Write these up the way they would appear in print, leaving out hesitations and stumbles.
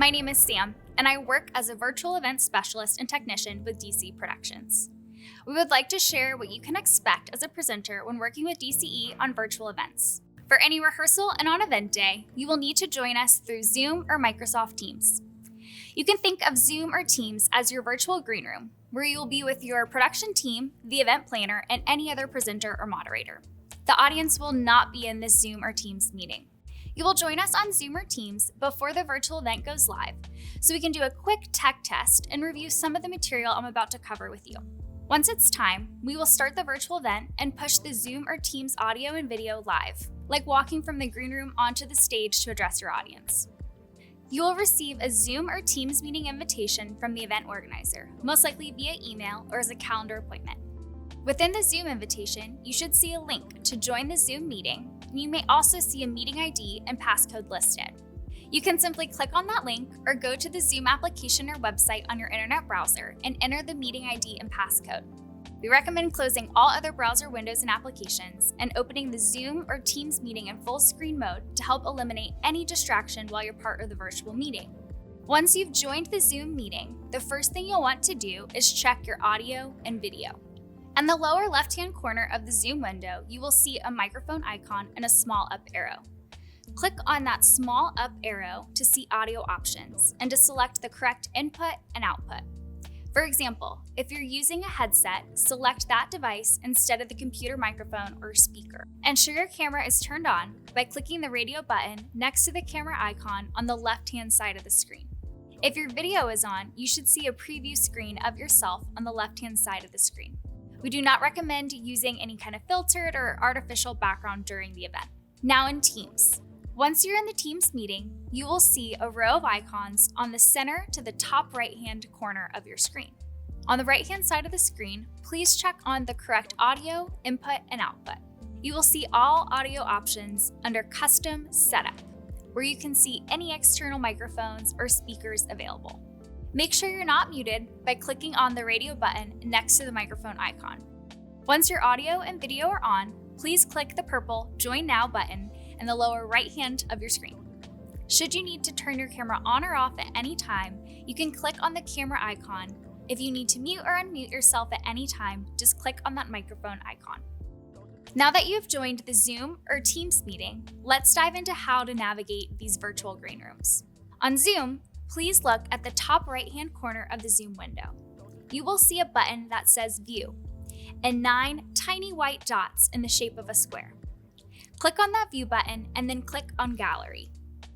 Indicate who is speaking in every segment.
Speaker 1: My name is Sam, and I work as a virtual event specialist and technician with DC Productions. We would like to share what you can expect as a presenter when working with DCE on virtual events. For any rehearsal and on event day, you will need to join us through Zoom or Microsoft Teams. You can think of Zoom or Teams as your virtual green room, where you will be with your production team, the event planner, and any other presenter or moderator. The audience will not be in this Zoom or Teams meeting. You will join us on Zoom or Teams before the virtual event goes live, so we can do a quick tech test and review some of the material I'm about to cover with you. Once it's time, we will start the virtual event and push the Zoom or Teams audio and video live, like walking from the green room onto the stage to address your audience. You will receive a Zoom or Teams meeting invitation from the event organizer, most likely via email or as a calendar appointment. Within the Zoom invitation, you should see a link to join the Zoom meeting, and you may also see a meeting ID and passcode listed. You can simply click on that link or go to the Zoom application or website on your internet browser and enter the meeting ID and passcode. We recommend closing all other browser windows and applications and opening the Zoom or Teams meeting in full screen mode to help eliminate any distraction while you're part of the virtual meeting. Once you've joined the Zoom meeting, the first thing you'll want to do is check your audio and video. In the lower left-hand corner of the Zoom window, you will see a microphone icon and a small up arrow. Click on that small up arrow to see audio options and to select the correct input and output. For example, if you're using a headset, select that device instead of the computer microphone or speaker. Ensure your camera is turned on by clicking the radio button next to the camera icon on the left-hand side of the screen. If your video is on, you should see a preview screen of yourself on the left-hand side of the screen. We do not recommend using any kind of filtered or artificial background during the event. Now in Teams. Once you're in the Teams meeting, you will see a row of icons on the center to the top right-hand corner of your screen. On the right-hand side of the screen, please check on the correct audio, input, and output. You will see all audio options under Custom Setup, where you can see any external microphones or speakers available. Make sure you're not muted by clicking on the radio button next to the microphone icon. Once your audio and video are on, please click the purple Join Now button in the lower right hand of your screen. Should you need to turn your camera on or off at any time, you can click on the camera icon. If you need to mute or unmute yourself at any time, just click on that microphone icon. Now that you have joined the Zoom or Teams meeting, let's dive into how to navigate these virtual green rooms. On Zoom, please look at the top right-hand corner of the Zoom window. You will see a button that says View and 9 tiny white dots in the shape of a square. Click on that View button and then click on Gallery.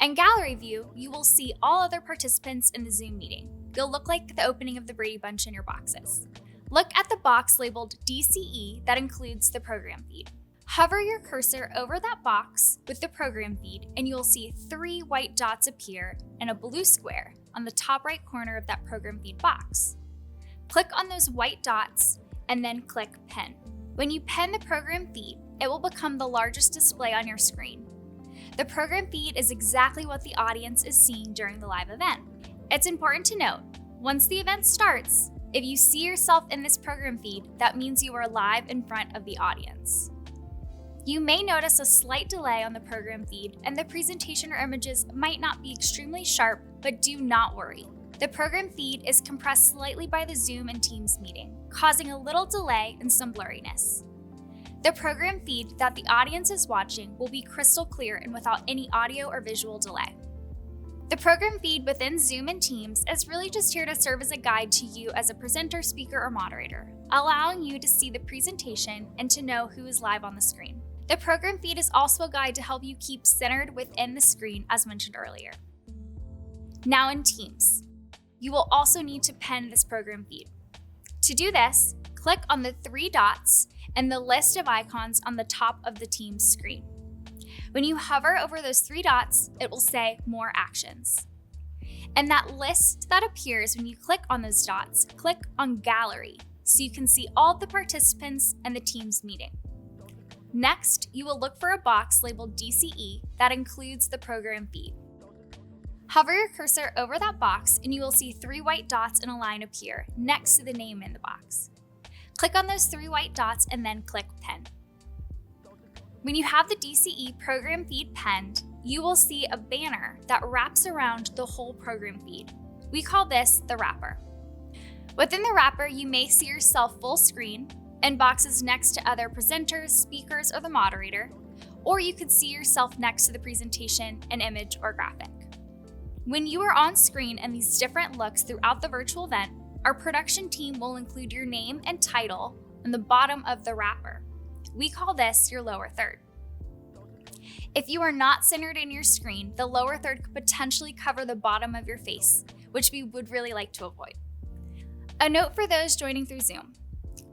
Speaker 1: In Gallery View, you will see all other participants in the Zoom meeting. It'll look like the opening of the Brady Bunch in your boxes. Look at the box labeled DCE that includes the program feed. Hover your cursor over that box with the program feed and you'll see 3 white dots appear and a blue square on the top right corner of that program feed box. Click on those white dots and then click Pin. When you pin the program feed, it will become the largest display on your screen. The program feed is exactly what the audience is seeing during the live event. It's important to note, once the event starts, if you see yourself in this program feed, that means you are live in front of the audience. You may notice a slight delay on the program feed and the presentation or images might not be extremely sharp, but do not worry. The program feed is compressed slightly by the Zoom and Teams meeting, causing a little delay and some blurriness. The program feed that the audience is watching will be crystal clear and without any audio or visual delay. The program feed within Zoom and Teams is really just here to serve as a guide to you as a presenter, speaker, or moderator, allowing you to see the presentation and to know who is live on the screen. The program feed is also a guide to help you keep centered within the screen as mentioned earlier. Now in Teams, you will also need to pin this program feed. To do this, click on the 3 dots and the list of icons on the top of the Teams screen. When you hover over those 3 dots, it will say More Actions. And that list that appears when you click on those dots, click on Gallery so you can see all of the participants and the Teams meeting. Next, you will look for a box labeled DCE that includes the program feed. Hover your cursor over that box and you will see 3 white dots in a line appear next to the name in the box. Click on those 3 white dots and then click Pin. When you have the DCE program feed penned, you will see a banner that wraps around the whole program feed. We call this the wrapper. Within the wrapper, you may see yourself full screen and boxes next to other presenters, speakers, or the moderator, or you could see yourself next to the presentation, an image, or graphic. When you are on screen in these different looks throughout the virtual event, our production team will include your name and title on the bottom of the wrapper. We call this your lower third. If you are not centered in your screen, the lower third could potentially cover the bottom of your face, which we would really like to avoid. A note for those joining through Zoom.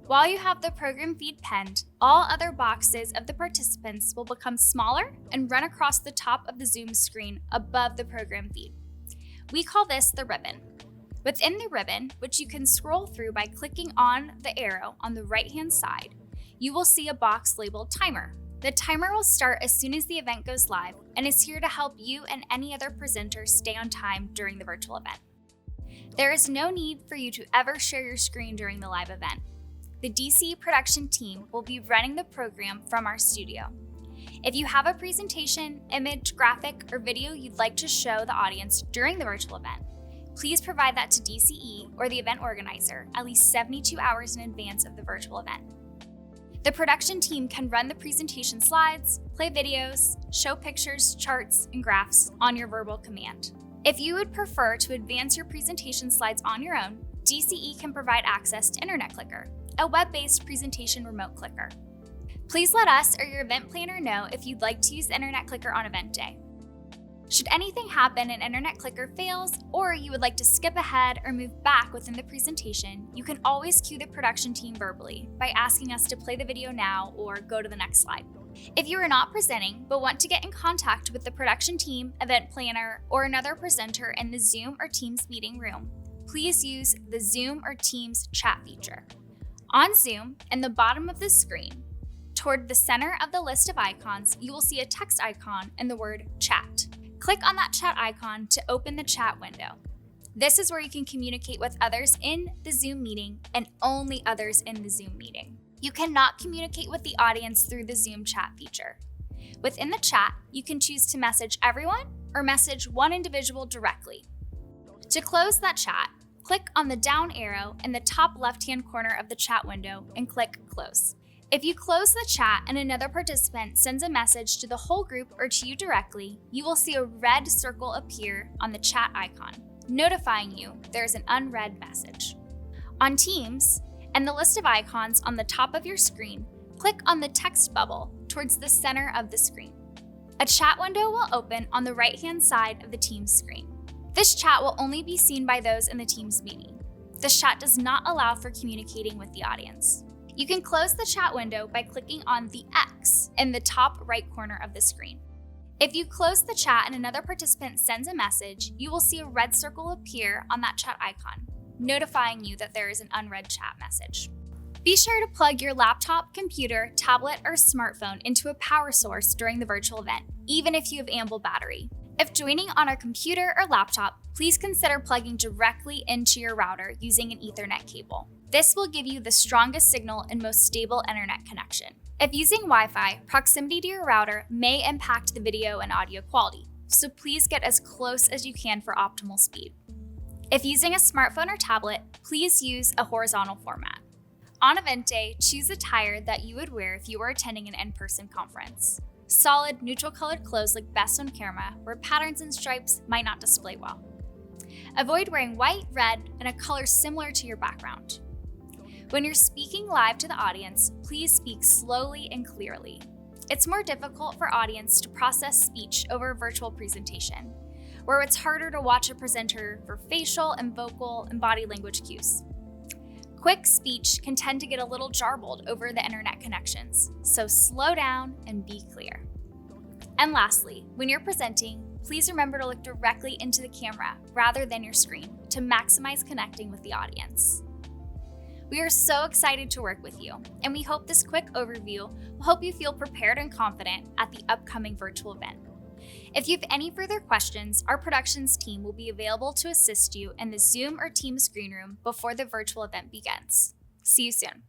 Speaker 1: While you have the program feed penned, all other boxes of the participants will become smaller and run across the top of the Zoom screen above the program feed. We call this the ribbon. Within the ribbon, which you can scroll through by clicking on the arrow on the right-hand side, you will see a box labeled Timer. The timer will start as soon as the event goes live and is here to help you and any other presenters stay on time during the virtual event. There is no need for you to ever share your screen during the live event. The DCE production team will be running the program from our studio. If you have a presentation, image, graphic, or video you'd like to show the audience during the virtual event, please provide that to DCE or the event organizer at least 72 hours in advance of the virtual event. The production team can run the presentation slides, play videos, show pictures, charts, and graphs on your verbal command. If you would prefer to advance your presentation slides on your own, DCE can provide access to Internet Clicker, a web-based presentation remote clicker. Please let us or your event planner know if you'd like to use Internet Clicker on event day. Should anything happen and Internet Clicker fails, or you would like to skip ahead or move back within the presentation, you can always cue the production team verbally by asking us to play the video now or go to the next slide. If you are not presenting but want to get in contact with the production team, event planner, or another presenter in the Zoom or Teams meeting room, please use the Zoom or Teams chat feature. On Zoom, in the bottom of the screen, toward the center of the list of icons, you will see a text icon and the word chat. Click on that chat icon to open the chat window. This is where you can communicate with others in the Zoom meeting and only others in the Zoom meeting. You cannot communicate with the audience through the Zoom chat feature. Within the chat, you can choose to message everyone or message one individual directly. To close that chat, click on the down arrow in the top left-hand corner of the chat window and click Close. If you close the chat and another participant sends a message to the whole group or to you directly, you will see a red circle appear on the chat icon, notifying you there is an unread message. On Teams, and the list of icons on the top of your screen, click on the text bubble towards the center of the screen. A chat window will open on the right-hand side of the Teams screen. This chat will only be seen by those in the Teams meeting. This chat does not allow for communicating with the audience. You can close the chat window by clicking on the X in the top right corner of the screen. If you close the chat and another participant sends a message, you will see a red circle appear on that chat icon, notifying you that there is an unread chat message. Be sure to plug your laptop, computer, tablet, or smartphone into a power source during the virtual event, even if you have ample battery. If joining on a computer or laptop, please consider plugging directly into your router using an Ethernet cable. This will give you the strongest signal and most stable internet connection. If using Wi-Fi, proximity to your router may impact the video and audio quality, so please get as close as you can for optimal speed. If using a smartphone or tablet, please use a horizontal format. On event day, choose attire that you would wear if you were attending an in-person conference. Solid, neutral-colored clothes look best on camera, where patterns and stripes might not display well. Avoid wearing white, red, and a color similar to your background. When you're speaking live to the audience, please speak slowly and clearly. It's more difficult for audience to process speech over a virtual presentation, where it's harder to watch a presenter for facial and vocal and body language cues. Quick speech can tend to get a little jarbled over the internet connections, so slow down and be clear. And lastly, when you're presenting, please remember to look directly into the camera rather than your screen to maximize connecting with the audience. We are so excited to work with you, and we hope this quick overview will help you feel prepared and confident at the upcoming virtual event. If you have any further questions, our productions team will be available to assist you in the Zoom or Teams screen room before the virtual event begins. See you soon.